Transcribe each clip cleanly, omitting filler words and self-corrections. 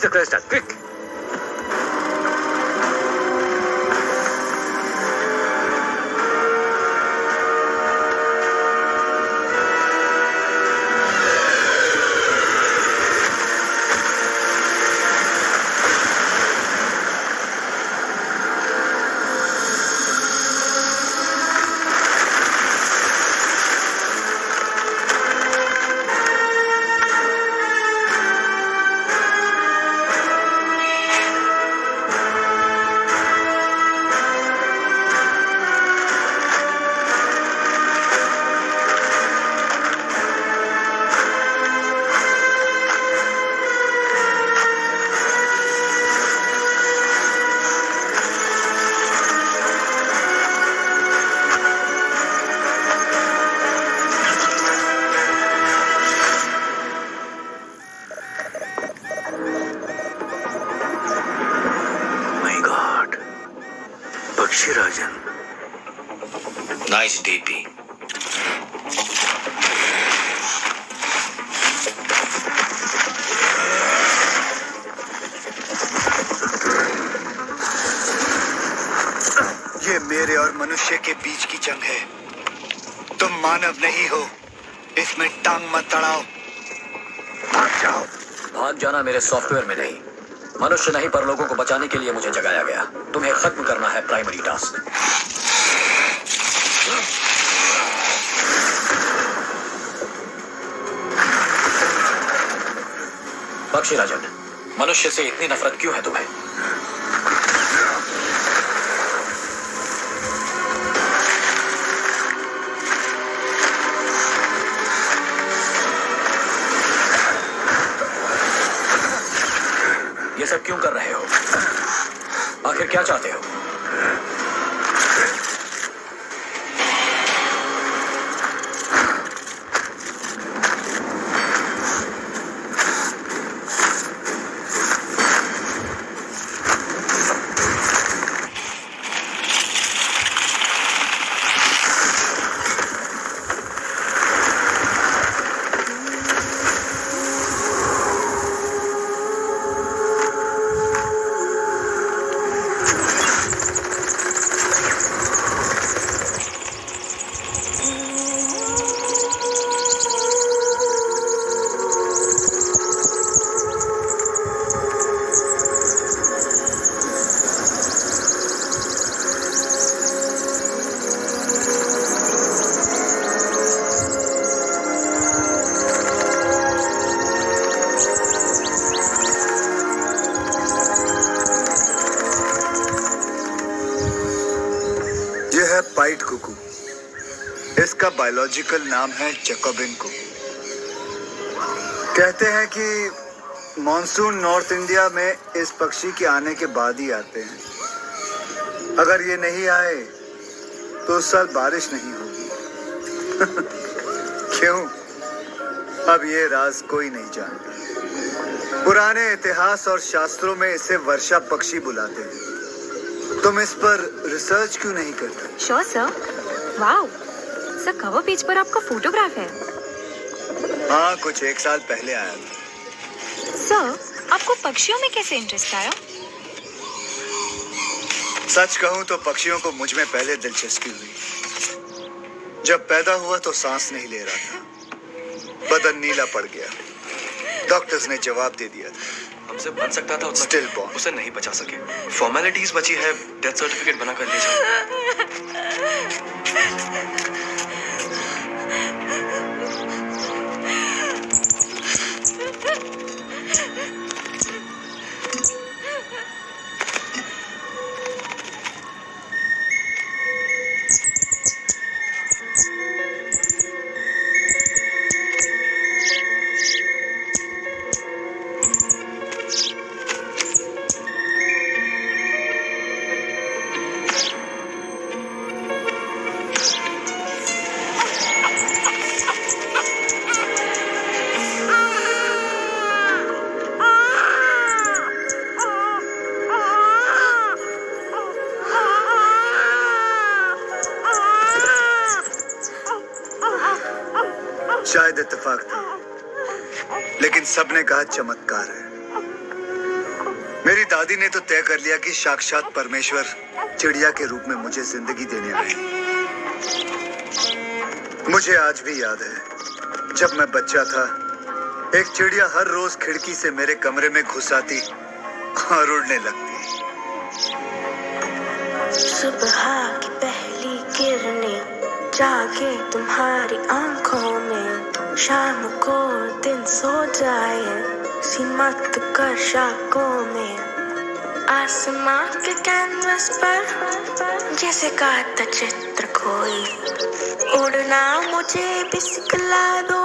Reach the crest, quick! Pakshirajan. Nice DP. ये मेरे और मनुष्य के बीच की जंग है। तुम मानव नहीं हो, इसमें टांग मत अड़ाओ, भाग जाओ। भाग जाना मेरे सॉफ्टवेयर में नहीं, मनुष्य नहीं पर लोगों को बचाने के लिए मुझे जगाया गया। तुम्हें खत्म करना है प्राइमरी टास्क। पक्षीराजन, मनुष्य से इतनी नफरत क्यों है तुम्हें? ये सब क्यों कर रहे हो? आखिर क्या चाहते हो? पाइट कुकू। इसका बायोलॉजिकल नाम है जैकोबिन कुकू। कहते हैं कि मॉनसून नॉर्थ इंडिया में इस पक्षी के आने के बाद ही आते हैं। अगर ये नहीं आए तो उस साल बारिश नहीं होगी। क्यों? अब ये राज कोई नहीं जानता। पुराने इतिहास और शास्त्रों में इसे वर्षा पक्षी बुलाते हैं। तुम इस पर रिसर्च क्यों नहीं करते? Sure sir. Wow sir, cover page पर आपका फोटोग्राफ है। हाँ, कुछ 1 साल पहले आया था। सर, आपको पक्षियों में कैसे इंटरेस्ट आया? सच कहूं तो पक्षियों को मुझ में पहले दिलचस्पी हुई। जब पैदा हुआ तो सांस नहीं ले रहा था, बदन नीला पड़ गया। डॉक्टर्स ने जवाब दे दिया था हमसे बच सकता था, स्टिल बॉर्न। उसे नहीं बचा सके। फॉर्मेलिटीज बची है, डेथ सर्टिफिकेट बना कर ले जाओ। शायद इत्तेफाक था, लेकिन सबने कहा चमत्कार है। दादी ने तो तय कर लिया कि साक्षात परमेश्वर चिड़िया के रूप में मुझे जिंदगी देने आए। मुझे आज भी याद है, जब मैं बच्चा था, एक चिड़िया हर रोज खिड़की से मेरे कमरे में घुस आती और उड़ने लगती। सुबह की पहली किरणें जागे तुम्हारी आंखों में, शाम को दिन सो जाए सीमत कर शाकों में, आसमां के कैनवस पर जैसे काता चित्र कोई, उड़ना मुझे भी सिखला दो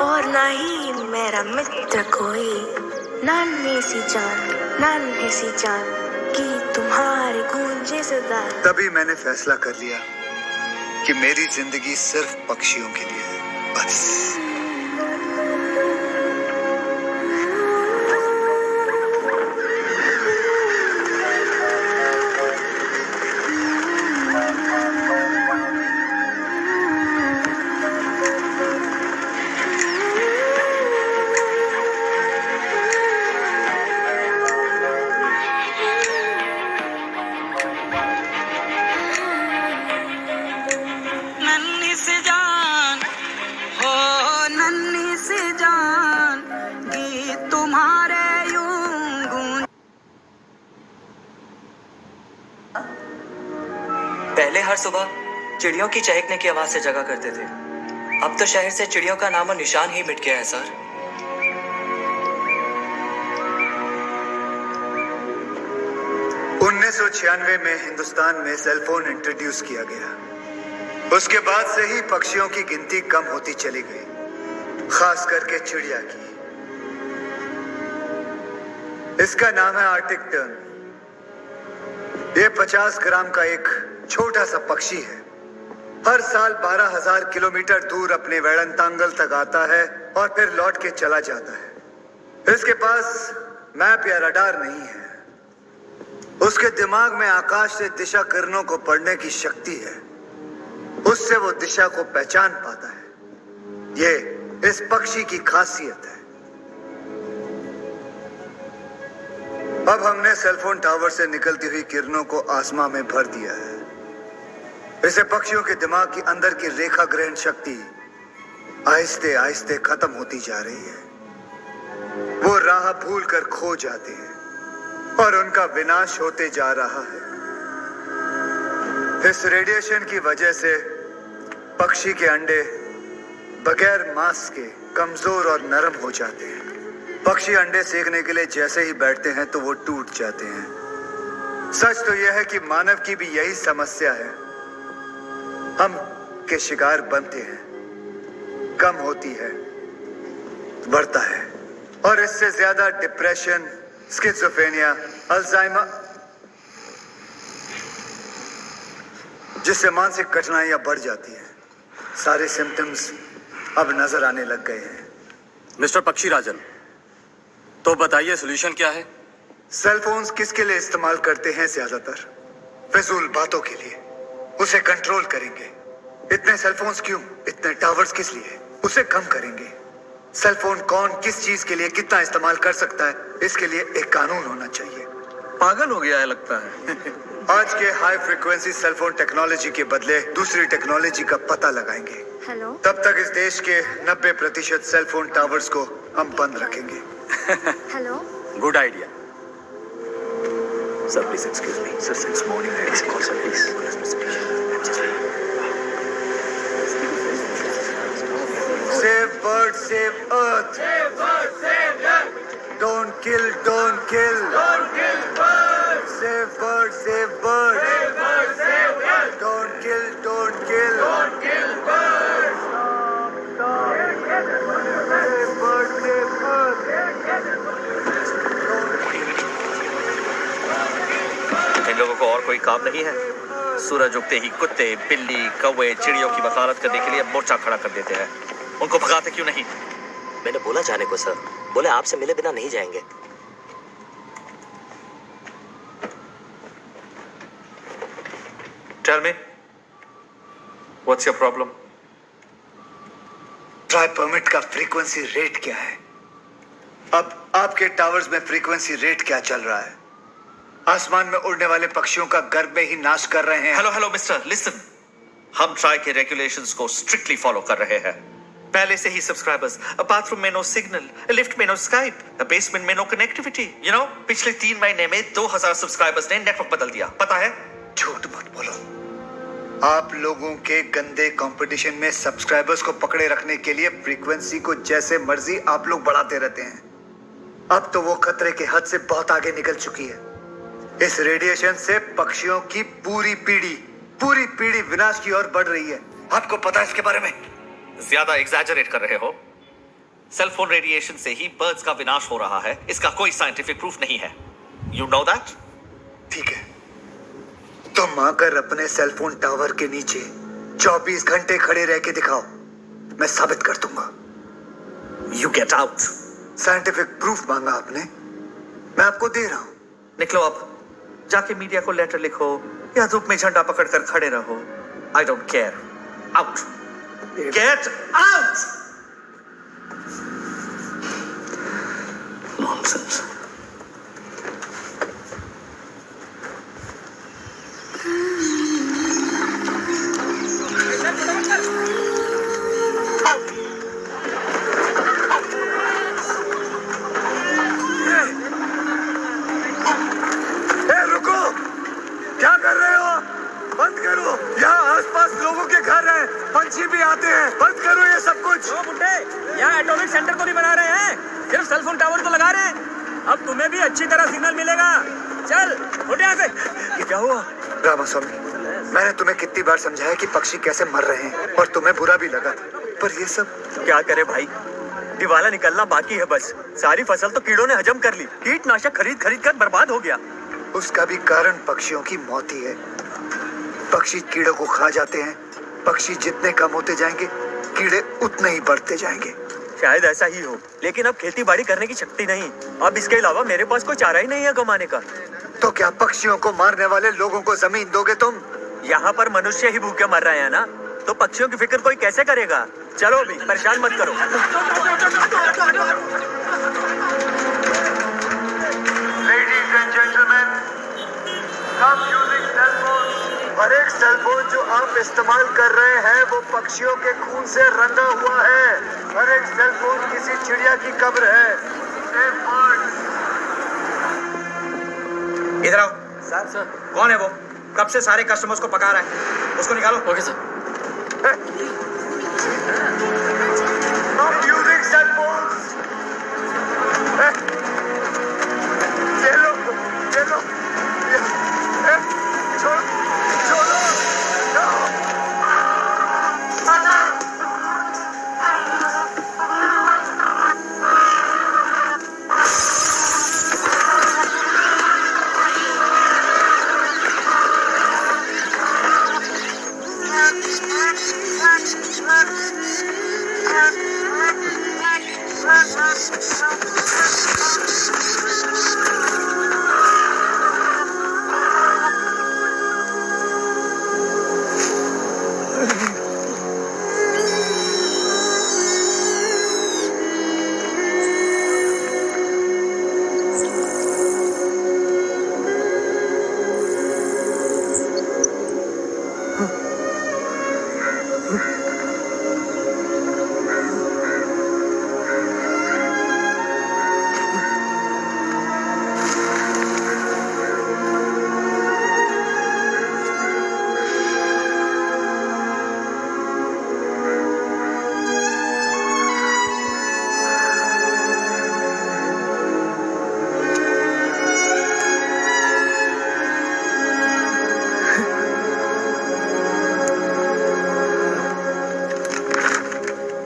और ना ही मेरा मित्र कोई, नन्ही सी जान की तुम्हारी गूंजे सदा। तभी मैंने फैसला कर लिया कि मेरी जिंदगी सिर्फ पक्षियों के लिए है, बस। पहले हर सुबह चिड़ियों की चहकने की आवाज से जगा करते थे, अब तो शहर से चिड़ियों का नामो निशान ही मिट गया है सर। उन्नीस 1996 में हिंदुस्तान में सेलफोन इंट्रोड्यूस किया गया। उसके बाद से ही पक्षियों की गिनती कम होती चली गई, खास करके चिड़िया की। इसका नाम है आर्टिक टर्न। ये 50 ग्राम का एक छोटा सा पक्षी है। हर साल 12,000 किलोमीटर दूर अपने वेड़ंतांगल तक आता है और फिर लौट के चला जाता है। इसके पास मैप या रडार नहीं है। उसके दिमाग में आकाश से दिशा किरणों को पढ़ने की शक्ति है। उससे वो दिशा को पहचान पाता है। ये इस पक्षी की खासियत है। अब हमने सेलफोन टावर से निकलती हुई किरणों को आसमां में भर दिया है। इससे पक्षियों के दिमाग के अंदर की रेखा ग्रहण शक्ति आहिस्ते आहिस्ते खत्म होती जा रही है। वो राह भूल कर खो जाते हैं और उनका विनाश होते जा रहा है। इस रेडिएशन की वजह से पक्षी के अंडे बगैर मांस के कमजोर और नरम हो जाते हैं। पक्षी अंडे सेकने के लिए जैसे ही बैठते हैं तो वो टूट जाते हैं। सच तो यह है कि मानव की भी यही समस्या है। हम के शिकार बनते हैं, कम होती है, बढ़ता है, और इससे ज्यादा डिप्रेशन, स्किज़ोफ्रेनिया, अल्जाइमर, जिससे मानसिक कठिनाइयां बढ़ जाती हैं। सारे सिम्टम्स अब नजर आने लग गए हैं। मिस्टर पक्षी राजन, तो बताइए सॉल्यूशन क्या है? सेलफोन्स किसके लिए इस्तेमाल करते हैं? ज्यादातर फिजूल बातों के लिए। उसे कंट्रोल करेंगे। इतने सेलफोन्स क्यों? इतने टावर्स किस लिए? उसे कम करेंगे। सेलफोन कौन किस चीज के लिए कितना इस्तेमाल कर सकता है, इसके लिए एक कानून होना चाहिए। पागल हो गया है लगता है। आज के हाई फ्रीक्वेंसी सेलफोन टेक्नोलॉजी के बदले दूसरी टेक्नोलॉजी का पता लगाएंगे। हेलो। तब तक इस देश के 90% सेलफोन टावर्स को हम बंद रखेंगे। Hello. Good idea. Sir please excuse me sir, since morning I have called sir please. Save bird, save earth. Save bird, save earth. Don't kill, don't kill. Don't kill birds. Save bird, save bird. Save bird, save earth. Don't kill, don't kill. Don't kill birds. Save bird, save earth. इन लोगों को और कोई काम नहीं है? सूरज उगते ही कुत्ते, बिल्ली, कौवे, चिड़ियों की वकालत करने के लिए मोर्चा खड़ा कर देते हैं। उनको भगाते क्यों नहीं? मैंने बोला जाने को सर, बोले आपसे मिले बिना नहीं जाएंगे। Tell me, what's your problem? Try permit का फ्रीक्वेंसी रेट क्या है? अब आपके टावर्स में फ्रीक्वेंसी रेट क्या चल रहा है? आसमान में उड़ने वाले पक्षियों का गर्भ में ही नाश कर रहे हैं। Hello hello mister, listen. हम ट्राई के रेगुलेशंस को स्ट्रिक्टली फॉलो कर रहे हैं। पहले से ही सब्सक्राइबर्स, बाथरूम में नो सिग्नल, लिफ्ट में नो स्काइप, बेसमेंट में नो कनेक्टिविटी। यू नो, पिछले 3 महीने में 2000 सब्सक्राइबर्स ने नेटवर्क बदल दिया, पता है? झूठ मत बोलो। आप लोगों के गंदे कंपटीशन में सब्सक्राइबर्स को पकड़े रखने के लिए फ्रीक्वेंसी को जैसे मर्जी आप लोग बढ़ाते रहते हैं। अब तो वो खतरे के हद से बहुत आगे निकल चुकी है। इस रेडिएशन से पक्षियों की पूरी पीढ़ी विनाश की ओर बढ़ रही है। आपको पता है इसके बारे में? ज्यादा एग्जैजरेट कर रहे हो। सेलफोन रेडिएशन से ही बर्ड्स का विनाश हो रहा है, इसका कोई साइंटिफिक प्रूफ नहीं है। You know that? ठीक है, तुम आकर अपने सेलफोन टावर के नीचे 24 घंटे खड़े रह के दिखाओ, मैं साबित कर दूंगा। You get out. Scientific proof मांगा आपने, मैं आपको दे रहा हूं। निकलो अब, जाके मीडिया को लेटर लिखो या धूप में झंडा पकड़कर खड़े रहो। I don't care. Out, get out. Nonsense. रुको, क्या कर रहे हो? बंद करो, यहाँ आसपास लोगों के घर हैं, पंछी भी आते हैं। बंद करो ये सब कुछ। ओ बुड्ढे, यहाँ एटॉमिक सेंटर तो नहीं बना रहे हैं, सिर्फ सेलफोन टावर तो लगा रहे हैं। अब तुम्हें भी अच्छी तरह सिग्नल मिलेगा। चल उठ यहाँ से। ये क्या हुआ? रामास्वामी, मैंने तुम्हें कितनी बार समझाया कि पक्षी कैसे मर रहे हैं और तुम्हें बुरा भी लगा था, पर ये सब क्या करे भाई, दिवाला निकलना बाकी है बस। सारी फसल तो कीड़ों ने हजम कर ली। कीटनाशक खरीद कर बर्बाद हो गया। उसका भी कारण पक्षियों की मौत ही है। पक्षी कीड़ों को खा जाते हैं। पक्षी जितने कम होते जाएंगे, कीड़े उतने ही बढ़ते जाएंगे। शायद ऐसा ही हो, लेकिन अब खेती बाड़ी करने की शक्ति नहीं। अब इसके अलावा मेरे पास कोई चारा ही नहीं है कमाने का। तो क्या पक्षियों को मारने वाले लोगों को जमीन दोगे तुम? यहाँ पर मनुष्य ही भूखे मर रहे हैं ना, तो पक्षियों की फिक्र कोई कैसे करेगा? चलो अभी, परेशान मत करो। Ladies and gentlemen, stop using cell phones. हर एक सेल फोन जो आप इस्तेमाल कर रहे हैं वो पक्षियों के खून से रंगा हुआ है। हर एक सेल फोन किसी चिड़िया की कब्र है। Save birds. इधर आओ। सर कौन है वो? कब से सारे कस्टमर्स को पका रहा है, उसको निकालो। Okay sir. Stop using cell phones. ये लो, छोड़ो।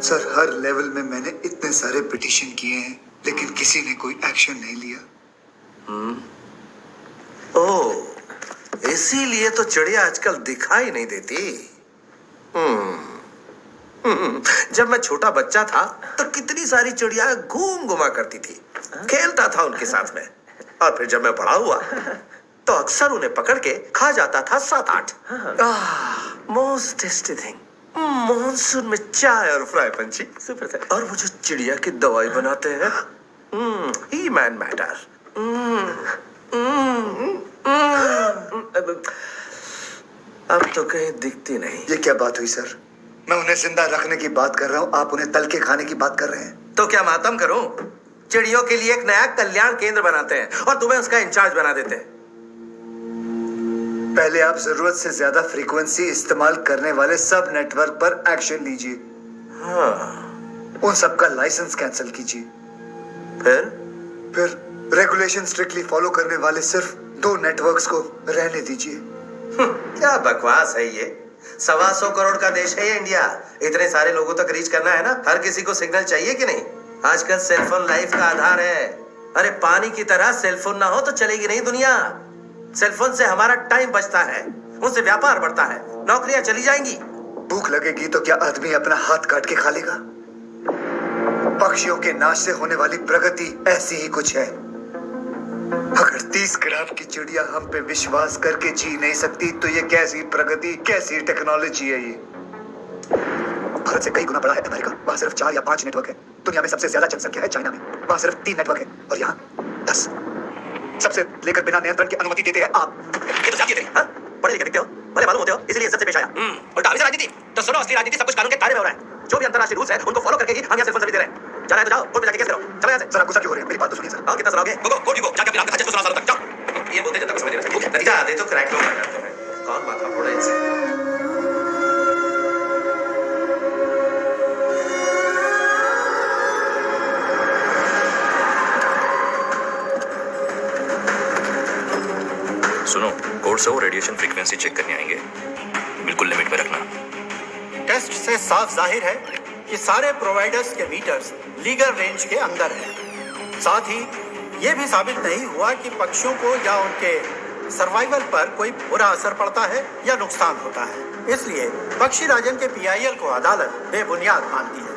सर, हर लेवल में मैंने इतने सारे पिटीशन किए हैं, लेकिन किसी ने कोई एक्शन नहीं लिया। ओह, इसीलिए तो चिड़िया आजकल दिखाई नहीं देती। जब मैं छोटा बच्चा था तो कितनी सारी चिड़िया घूम घुमा करती थी, खेलता था उनके साथ में। और फिर जब मैं बड़ा हुआ तो अक्सर उन्हें पकड़ के खा जाता था 7-8। मोस्ट टेस्टी थिंग, मॉनसून में चाय और फ्राई पंछी। और वो जो चिड़िया की दवाई बनाते हैं, ही मैन मैटर। अब तो कहीं दिखती नहीं। ये क्या बात हुई सर? मैं उन्हें जिंदा रखने की बात कर रहा हूँ, आप उन्हें तल के खाने की बात कर रहे हैं। तो क्या मातम करूं? चिड़ियों के लिए एक नया कल्याण केंद्र बनाते हैं और तुम्हें उसका इंचार्ज बना देते हैं। पहले आप जरूरत से ज्यादा फ्रीक्वेंसी इस्तेमाल करने वाले सब नेटवर्क पर एक्शन लीजिए। हाँ। उन सबका लाइसेंस कैंसिल कीजिए। फिर रेगुलेशन स्ट्रिक्टली फॉलो करने वाले सिर्फ 2 नेटवर्क्स को रहने दीजिए। क्या बकवास है ये? 125 करोड़ का देश है ये इंडिया। इतने सारे लोगों तक रीच करना है ना, हर किसी को सिग्नल चाहिए कि नहीं? आजकल सेलफोन लाइफ का आधार है। अरे पानी की तरह सेलफोन ना हो तो चलेगी नहीं दुनिया। सेलफोन से हमारा टाइम बचता है, उनसे व्यापार बढ़ता है, नौकरियां चली जाएंगी। भूख लगेगी तो क्या आदमी अपना हाथ काट के खा लेगा? पक्षियों के नाश से होने वाली प्रगति ऐसी ही कुछ है। अगर 30 ग्राम की चिड़िया हम पे विश्वास करके जी नहीं सकती तो ये कैसी प्रगति, कैसी टेक्नोलॉजी है ये? भारत से कई गुना बड़ा है अमेरिका, वहां सिर्फ 4 या 5 नेटवर्क है। दुनिया में सबसे ज्यादा जनसंख्या है चाइना में, वहां सिर्फ 3 नेटवर्क है और यहाँ 10। सबसे लेकर बिना नियंत्रण की अनुमति देते हैं आप। ये तो जाती है, हाँ? पढ़े लिखे दिखते हो, भले मालूम होते हो, इसलिए सबसे पेश आया। और दावी से राजनीति तो सुनो, असली राजनीति सब कुछ कानून के दायरे में हो रहा है। जो भी अंतर्राष्ट्रीय रूल्स है उनको फॉलो करके ही हम यहाँ सेलफोन सर्विस दे रहे हैं। जाना है तो जाओ, कोर्ट में जाके केस करो। चलो यहाँ से। सर आप गुस्सा क्यों हो रहे हैं? मेरी बात तो सुनिए सर। हाँ, कितना सुनाओगे? गो कोर्ट को जाके अपने आप का हज सुना सालों तक जाओ। ये बोलते जब तक समझ नहीं रहे। नतीजा आधे तो क्रैक लोग आ जाते हैं। कौन माथा फोड़े इनसे? सुनो, कोर्ट से वो रेडिएशन फ्रीक्वेंसी चेक करने आएंगे, बिल्कुल लिमिट में रखना। टेस्ट से साफ जाहिर है कि सारे प्रोवाइडर्स के मीटर्स लीगल रेंज के अंदर हैं। साथ ही ये भी साबित नहीं हुआ कि पक्षियों को या उनके सर्वाइवल पर कोई बुरा असर पड़ता है या नुकसान होता है। इसलिए पक्षी राजन के PIL को अदालत बेबुनियाद मानती है।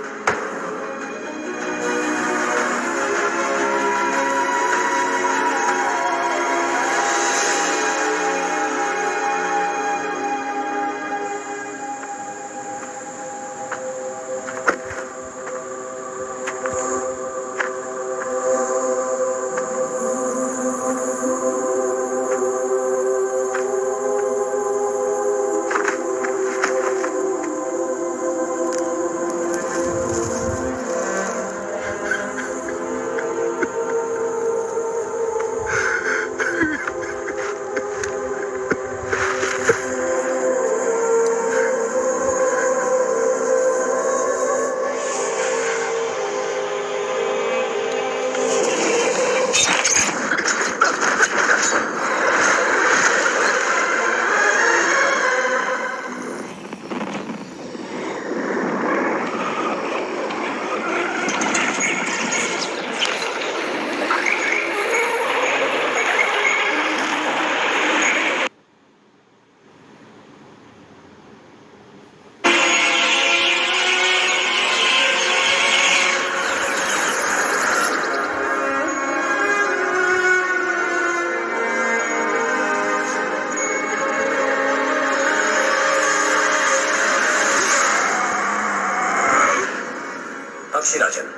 पक्षी राजन,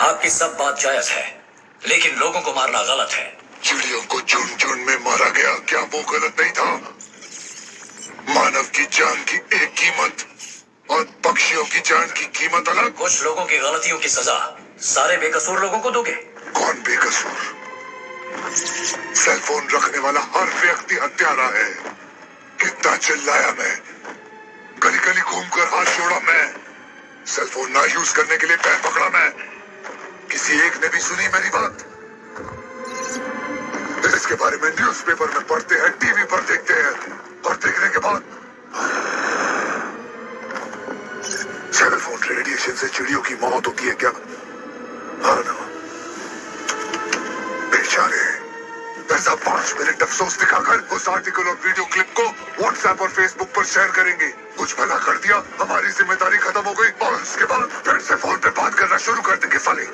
आपकी सब बात जायज है, लेकिन लोगों को मारना गलत है। चिड़ियों को झुंड झुंड में मारा गया, क्या वो गलत नहीं था? मानव की जान की एक कीमत और पक्षियों की जान की कीमत अलग। कुछ लोगों की गलतियों की सजा सारे बेकसूर लोगों को दोगे? कौन बेकसूर? सेलफोन रखने वाला हर व्यक्ति हत्यारा है। कितना चिल्लाया मैं, गली गली घूमकर हाथ जोड़ा मैं, सेलफोन ना यूज करने के लिए पैर पकड़ा मैं। किसी एक ने भी सुनी मेरी बात? इसके बारे में न्यूज़पेपर में पढ़ते हैं, टीवी पर देखते हैं, और देखने के बाद सेलफोन रेडिएशन से चिड़ियों की मौत होती है क्या? हाँ ना, बेचारे। ऐसा 5 मिनट अफसोस दिखाकर उस आर्टिकल और वीडियो क्लिप को व्हाट्सएप और फेसबुक पर शेयर करेंगे। कुछ भला कर दिया, हमारी जिम्मेदारी खत्म हो गई, और उसके बाद फिर से फोन पे बात करना शुरू कर देंगे साले।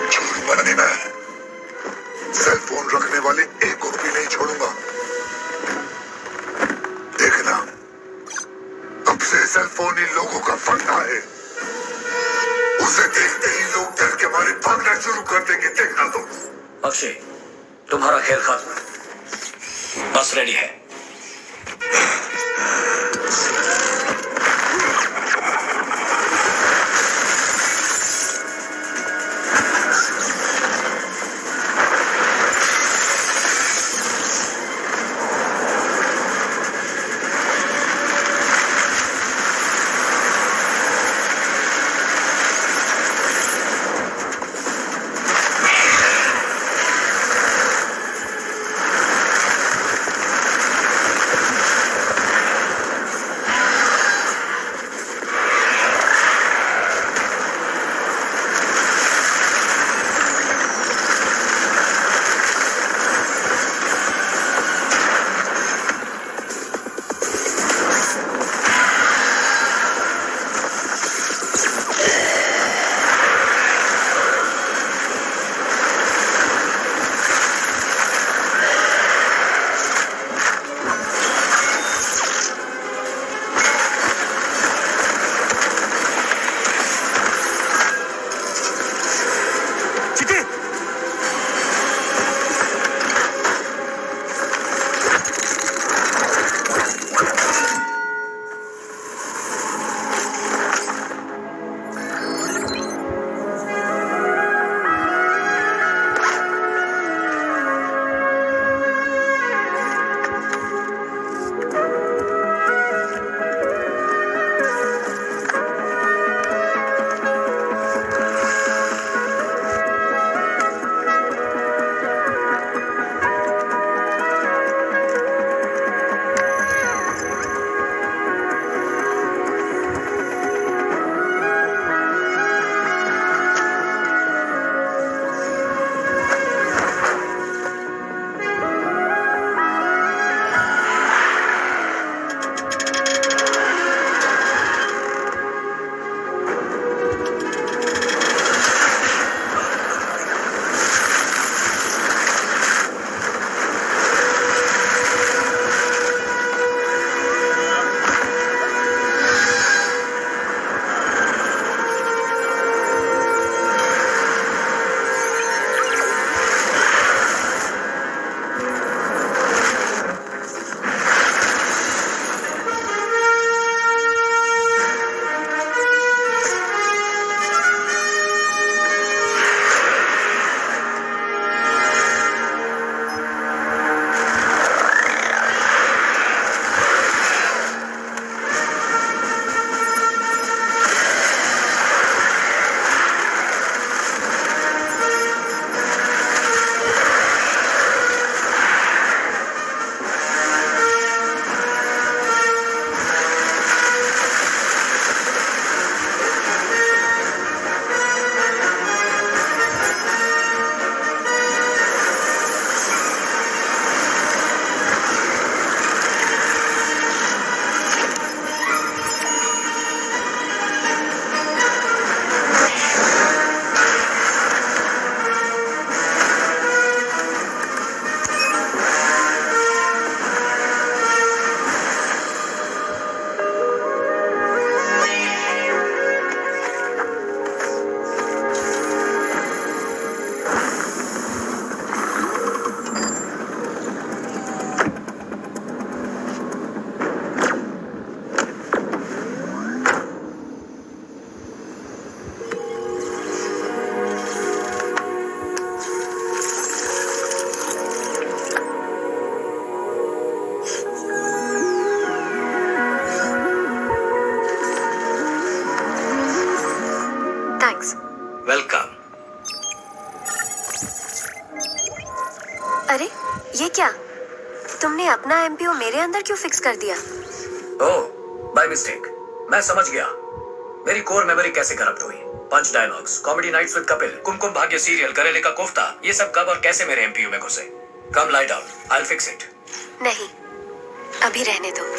छोड़ूंगा नहीं मैं, सेलफोन रखने वाले एक को भी नहीं छोड़ूंगा। देखना, अब से सेलफोन इन लोगों का फंडा है। उसे देखते ही लोग डर के मारे भागना शुरू कर देंगे, देखना तुम। अक्षय, तुम्हारा खेल खत्म। बस रेडी है। वेलकम। अरे ये क्या, तुमने अपना एमपीओ मेरे अंदर क्यों फिक्स कर दिया? Oh, by mistake. मैं समझ गया मेरी कोर मेमोरी कैसे करप्ट हुई। Punch dialogues, comedy nights with Kapil, Kumkum Bhagya serial, करेले का कोफ्ता, ये सब कब और कैसे मेरे एमपीयू में घुसे? Come lie down, I will fix it. नहीं, अभी रहने दो।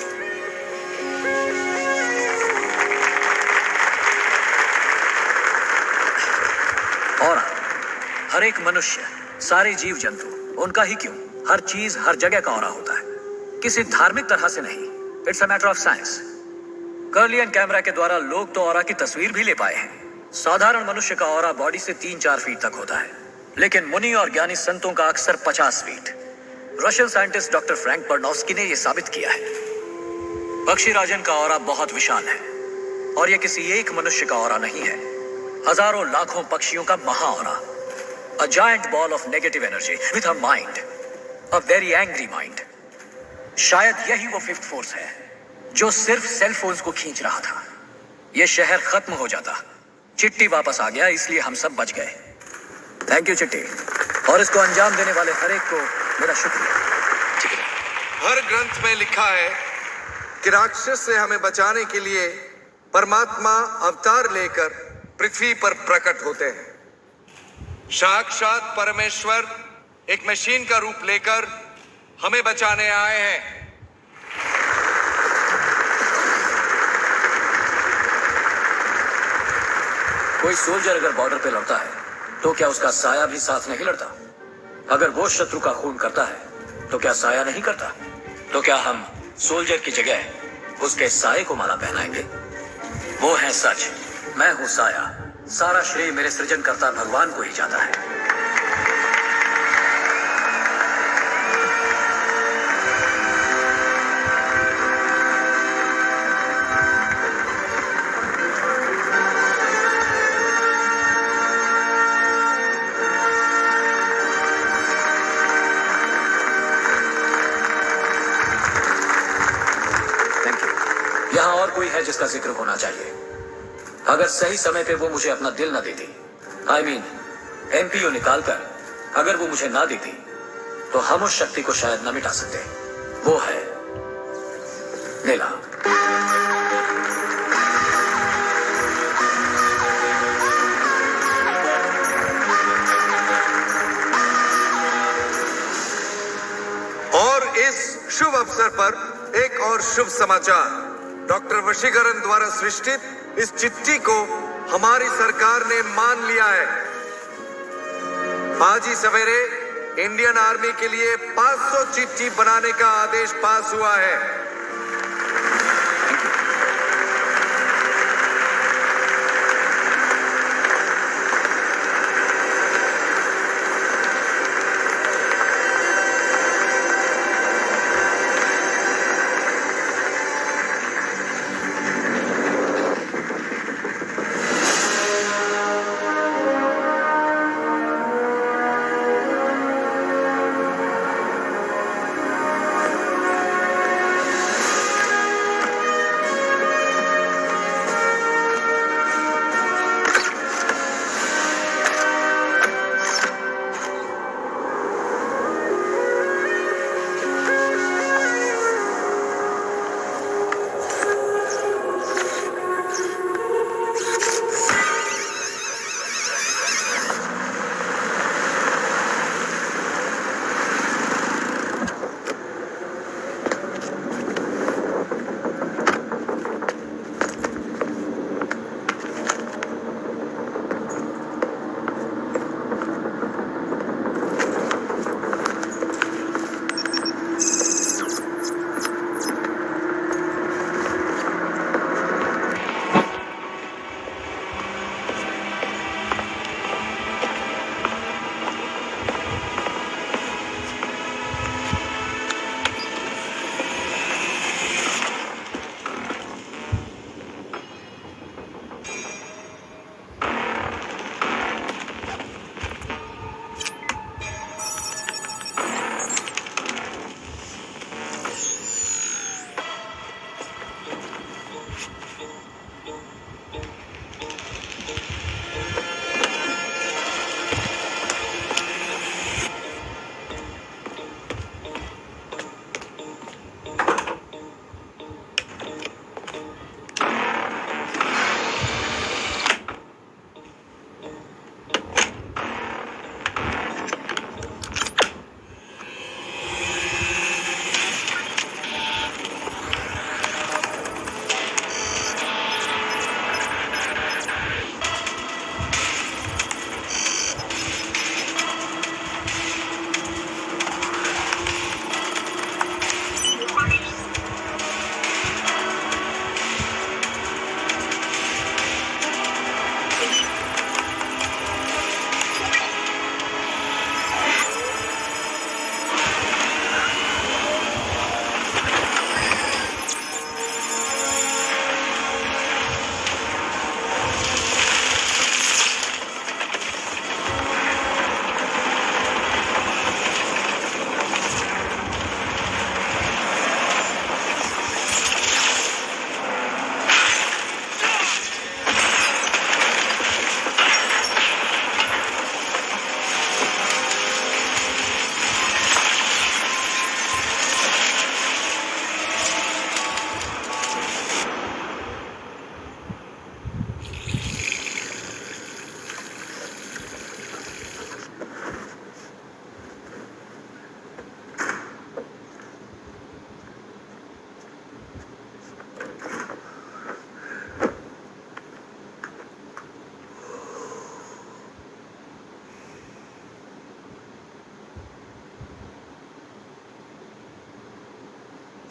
और हर एक मनुष्य, सारे जीव जंतु, उनका ही क्यों, हर चीज हर जगह का ऑरा होता है, किसी धार्मिक तरह से नहीं। It's a matter of science. Kirlian camera के द्वारा लोग तो ऑरा की तस्वीर भी ले पाए हैं। साधारण मनुष्य का ऑरा बॉडी से 3-4 फीट तक होता है। लेकिन मुनि और ज्ञानी संतों का अक्सर 50 feet. Russian scientist doctor Frank Barnowski ने यह साबित किया है। पक्षी राजन का ऑरा बहुत विशाल है और यह किसी एक मनुष्य का ऑरा नहीं है, हजारों लाखों पक्षियों का महाऑरा। A giant ball of negative energy with a mind, a very angry mind. शायद यही वो फिफ्थ फोर्स है जो सिर्फ सेल फोन्स को खींच रहा था। ये शहर खत्म हो जाता, चिट्टी वापस आ गया, इसलिए हम सब बच गए। थैंक यू चिट्टी, और इसको अंजाम देने वाले हर एक को मेरा शुक्रिया। हर ग्रंथ में लिखा है कि राक्षस से हमें बचाने के लिए परमात्मा अवतार लेकर पृथ्वी पर प्रकट होते हैं। साक्षात परमेश्वर एक मशीन का रूप लेकर हमें बचाने आए हैं। कोई सोल्जर अगर बॉर्डर पे लड़ता है तो क्या उसका साया भी साथ नहीं लड़ता? अगर वो शत्रु का खून करता है तो क्या साया नहीं करता? तो क्या हम सोल्जर की जगह उसके साये को माला पहनाएंगे? वो है सच, मैं हूं साया। सारा श्रेय मेरे सृजनकर्ता भगवान को ही जाता है। Thank you. यहां और कोई है जिसका जिक्र होना चाहिए। अगर सही समय पे वो मुझे अपना दिल ना देती, I mean, एमपीओ निकालकर अगर वो मुझे ना देती तो हम उस शक्ति को शायद ना मिटा सकते। वो है नीला। और इस शुभ अवसर पर एक और शुभ समाचार। डॉक्टर वशीकरण द्वारा सृष्टित इस चिट्ठी को हमारी सरकार ने मान लिया है। आज ही सवेरे इंडियन आर्मी के लिए 500 चिट्ठी बनाने का आदेश पास हुआ है।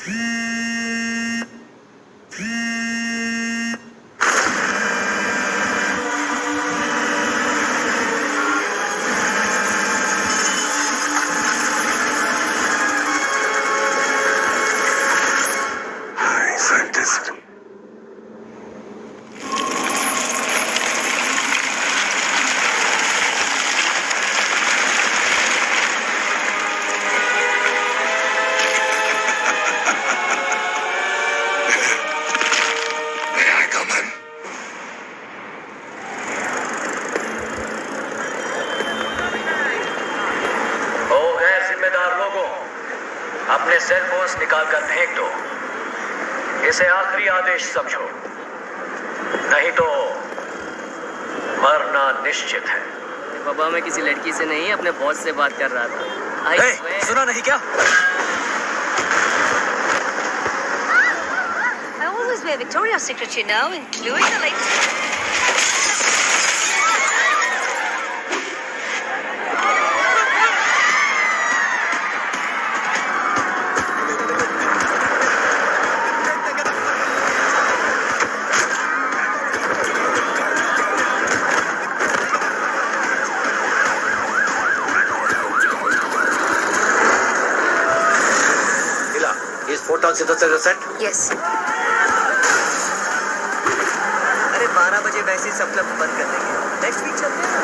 Hi scientist. May I come in? ओ गैर जिम्मेदार लोगों, अपने सेल फोन्स निकाल कर फेंक दो। इसे आखिरी आदेश समझो, नहीं तो मरना निश्चित है। बाबा मैं किसी लड़की से नहीं अपने बॉस से बात कर रहा था। सुना नहीं क्या? I always wear Victoria's Secret, you know, including the latest. Is photon synthesis set? Yes. अरे 12 बजे वैसे ही सब क्लब बंद कर देंगे। नेक्स्ट वीक चलते हैं।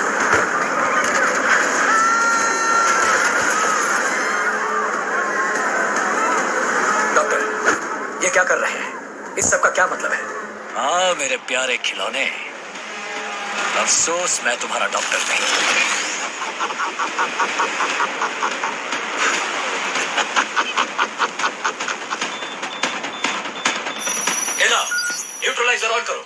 डॉक्टर, ये क्या कर रहे हैं? इस सब का क्या मतलब है? हाँ मेरे प्यारे खिलौने, अफसोस मैं तुम्हारा डॉक्टर नहीं। न्यूट्रलाइजर ऑन करो।